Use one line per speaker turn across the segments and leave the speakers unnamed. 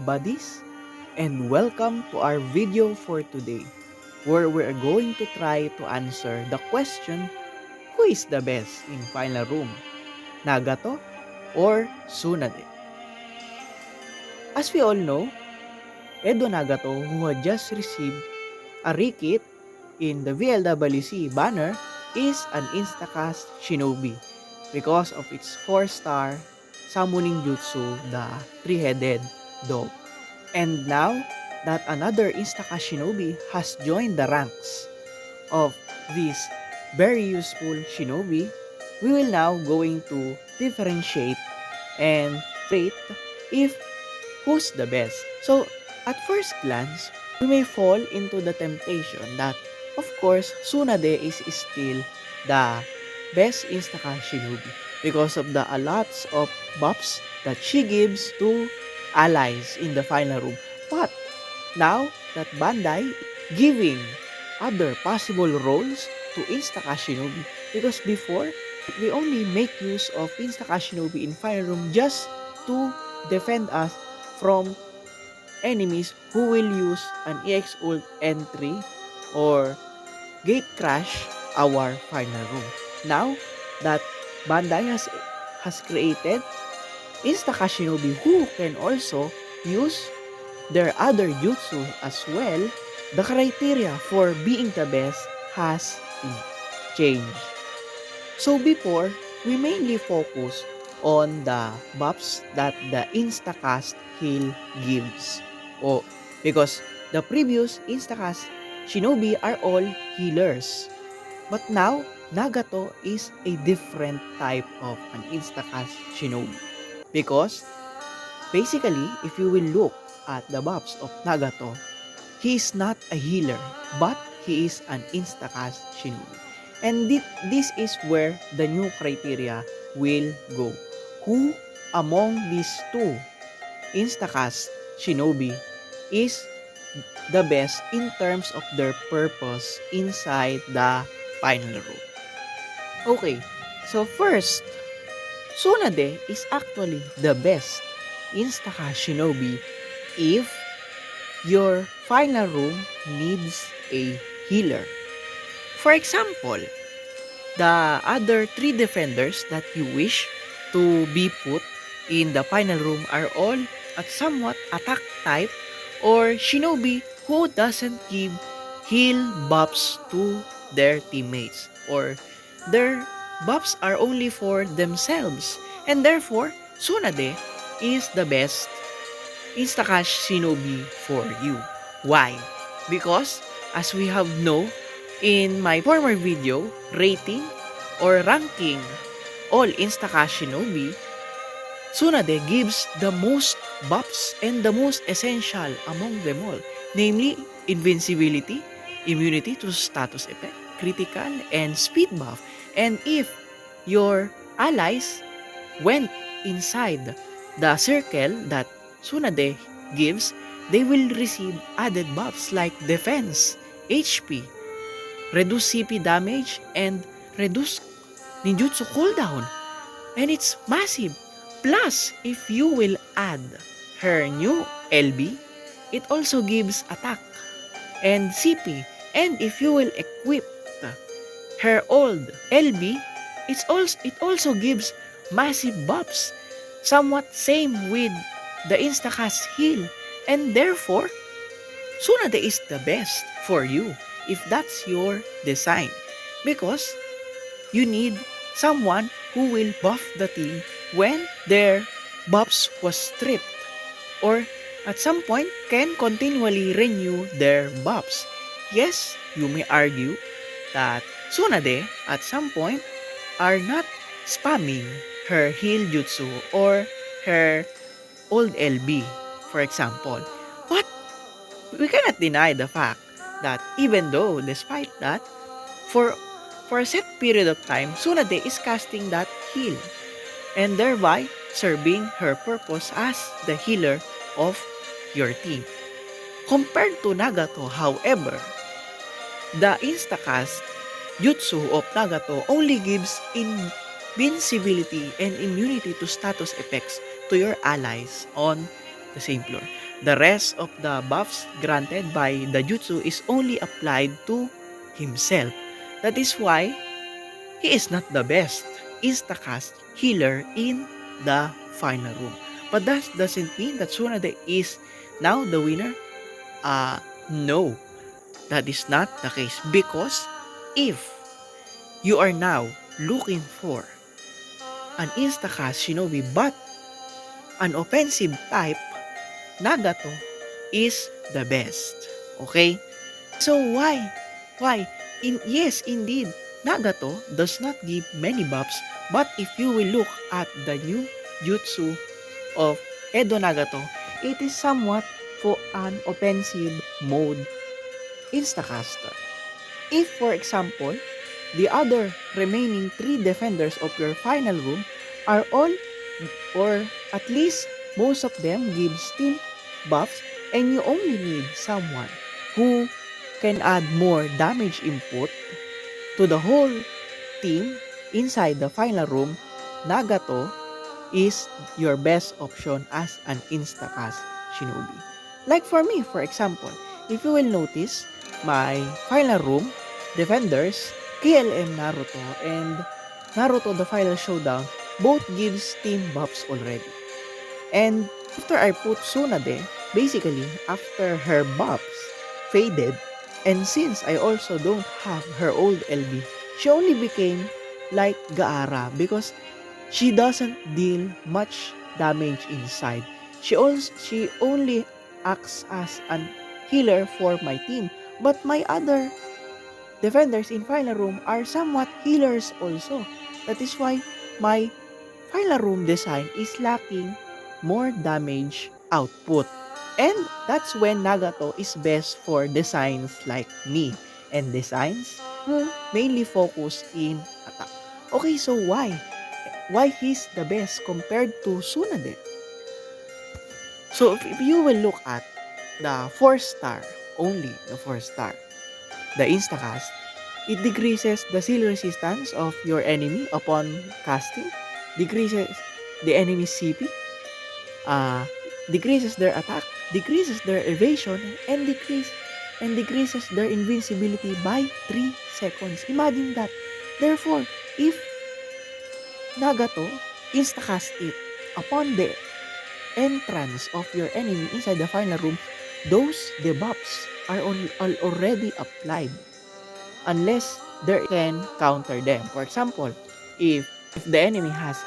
buddies, and welcome to our video for today, where we're going to try to answer the question, who is the best in Final Room, Nagato or Tsunade? As we all know, Edo Nagato, who had just received a rekit in the VLWC banner, is an instacast shinobi because of its 4-star summoning jutsu, the three-headed dog. And now that another Instaka Shinobi has joined the ranks of this very useful Shinobi, we will now going to differentiate and rate if who's the best. So at first glance, we may fall into the temptation that of course Tsunade is still the best Instaka Shinobi because of the lots of buffs that she gives to allies in the final room. But now that Bandai giving other possible roles to Instaka Shinobi, because before we only make use of Instaka Shinobi in final room just to defend us from enemies who will use an EX ult entry or gate crash our final room. Now that Bandai has created Instaka Shinobi who can also use their other jutsu as well, the criteria for being the best has changed. So before, we mainly focus on the buffs that the Instacast heal gives. Oh, because the previous Instacast Shinobi are all healers. But now, Nagato is a different type of an Instacast Shinobi. Because basically, if you will look at the buffs of Nagato, he is not a healer, but he is an Instacast Shinobi. And this is where the new criteria will go. Who among these two Instacast Shinobi is the best in terms of their purpose inside the final room? Okay, so first, Tsunade is actually the best Instacast Shinobi if your final room needs a healer. For example, the other 3 defenders that you wish to be put in the final room are all at somewhat attack type or shinobi who doesn't give heal buffs to their teammates, or their buffs are only for themselves, and therefore Tsunade is the best Instacash Shinobi for you. Why? Because as we have know in my former video rating or ranking all Instacash Shinobi, Tsunade gives the most buffs and the most essential among them all, namely invincibility, immunity to status effect, critical, and speed buff. And if your allies went inside the circle that Tsunade gives, they will receive added buffs like defense, HP, reduce CP damage, and reduce ninjutsu cooldown. And it's massive. Plus, if you will add her new LB, it also gives attack and CP. And if you will equip her old LB, it also gives massive buffs. Somewhat same with the Instacast heal. And therefore, Tsunade is the best for you if that's your design. Because you need someone who will buff the team when their buffs was stripped, or at some point can continually renew their buffs. Yes, you may argue that Tsunade at some point are not spamming her heal jutsu or her old LB, for example. But we cannot deny the fact that even though, despite that, for a set period of time, Tsunade is casting that heal and thereby serving her purpose as the healer of your team. Compared to Nagato, however, the instacast jutsu of Nagato only gives invincibility and immunity to status effects to your allies on the same floor. The rest of the buffs granted by the jutsu is only applied to himself. That is why he is not the best instacast healer in the final room. But that doesn't mean that Tsunade is now the winner. No, that is not the case, because if you are now looking for an instacast shinobi but an offensive type, Nagato is the best. Okay? So why? Why? Yes, indeed, Nagato does not give many buffs, but if you will look at the new jutsu of Edo Nagato, it is somewhat for an offensive mode instacaster. If, for example, the other remaining 3 defenders of your final room are all, or at least most of them, give steam buffs, and you only need someone who can add more damage input to the whole team inside the final room, Nagato is your best option as an instacast shinobi. Like for me, for example, if you will notice, my final room defenders, KLM Naruto and Naruto the Final Showdown, both gives team buffs already. And after I put Tsunade, basically after her buffs faded, and since I also don't have her old LB, she only became like Gaara because she doesn't deal much damage inside. She only acts as an healer for my team. But my other defenders in final room are somewhat healers also. That is why my final room design is lacking more damage output. And that's when Nagato is best for designs like me. And designs mainly focus in attack. Okay, so why? Why he's the best compared to Tsunade? So if you will look at the 4-star, only the 4-star, the Instacast, it decreases the seal resistance of your enemy upon casting, decreases the enemy's CP, decreases their attack, decreases their evasion, and decreases their invincibility by 3 seconds. Imagine that. Therefore, if Nagato instacast it upon the entrance of your enemy inside the final room, those debuffs are already applied unless there can counter them. For example, if the enemy has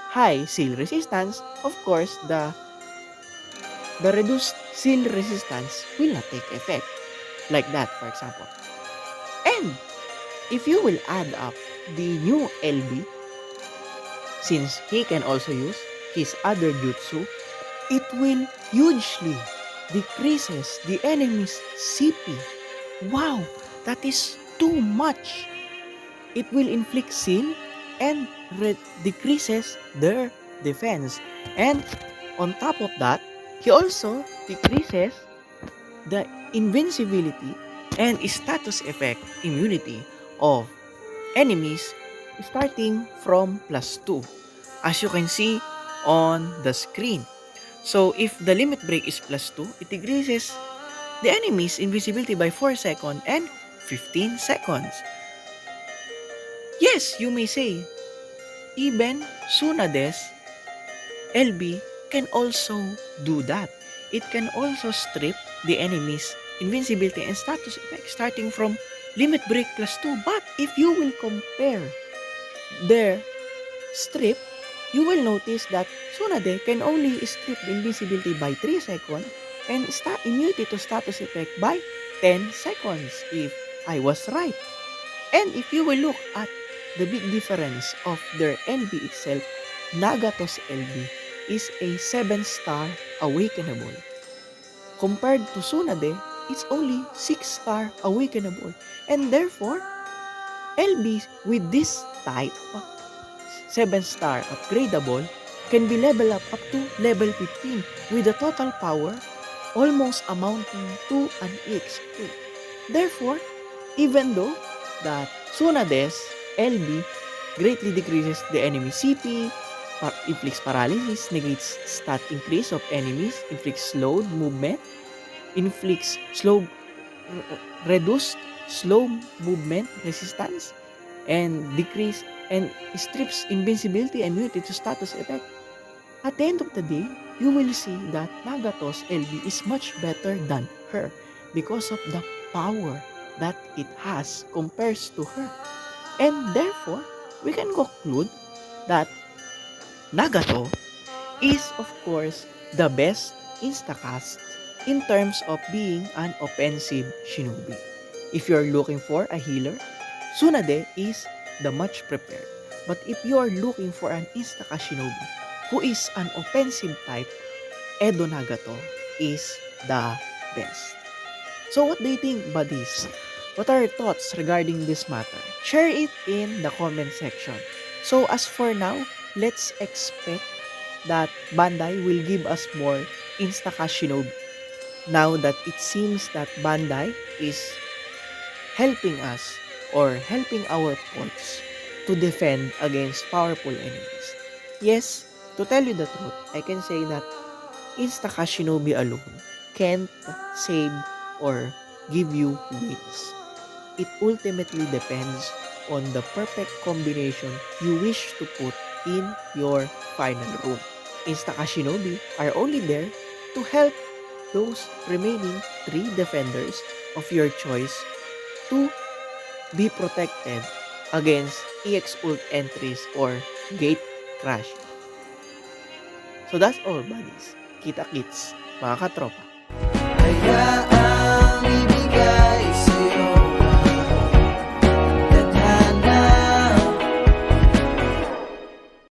high seal resistance, of course the reduced seal resistance will not take effect. Like that, for example. And if you will add up the new LB, since he can also use his other jutsu, it will hugely decreases the enemy's CP. Wow, that is too much. It will inflict seal and decreases their defense. And on top of that, he also decreases the invincibility and status effect immunity of enemies starting from +2, as you can see on the screen. So if the limit break is +2, it decreases the enemy's invincibility by 4 seconds and 15 seconds. Yes, you may say, even Tsunade's LB can also do that. It can also strip the enemy's invincibility and status effect starting from limit break +2. But if you will compare their strip, you will notice that Tsunade can only strip the invincibility by 3 seconds and immunity to status effect by 10 seconds if I was right. And if you will look at the big difference of their LB itself, Nagato's LB is a 7-star awakenable. Compared to Tsunade, it's only 6-star awakenable. And therefore, LB with this type, 7-star upgradable, can be leveled up to level 15 with a total power almost amounting to an EXP. Therefore, even though that Tsunade's LB greatly decreases the enemy CP, inflicts paralysis, negates stat increase of enemies, inflicts slowed movement, inflicts reduced slow movement resistance, and decrease and strips invincibility and immunity to status effect. At the end of the day, you will see that Nagato's LB is much better than her because of the power that it has compares to her. And therefore, we can conclude that Nagato is of course the best instacast in terms of being an offensive shinobi. If you're looking for a healer, Tsunade is the much prepared. But if you are looking for an instacast shinobi who is an offensive type, Edo Nagato is the best. So what do you think, buddies? What are your thoughts regarding this matter? Share it in the comment section. So as for now, let's expect that Bandai will give us more Instacast Shinobi. Now that it seems that Bandai is helping us or helping our ports to defend against powerful enemies. Yes, to tell you the truth, I can say that Instacast Shinobi alone can't save or give you wins. It ultimately depends on the perfect combination you wish to put in your final room. Instacast Shinobi are only there to help those remaining 3 defenders of your choice to be protected against EX ult entries or gate crash. So that's all, buddies. Kita kits, mga katropa.
Kaya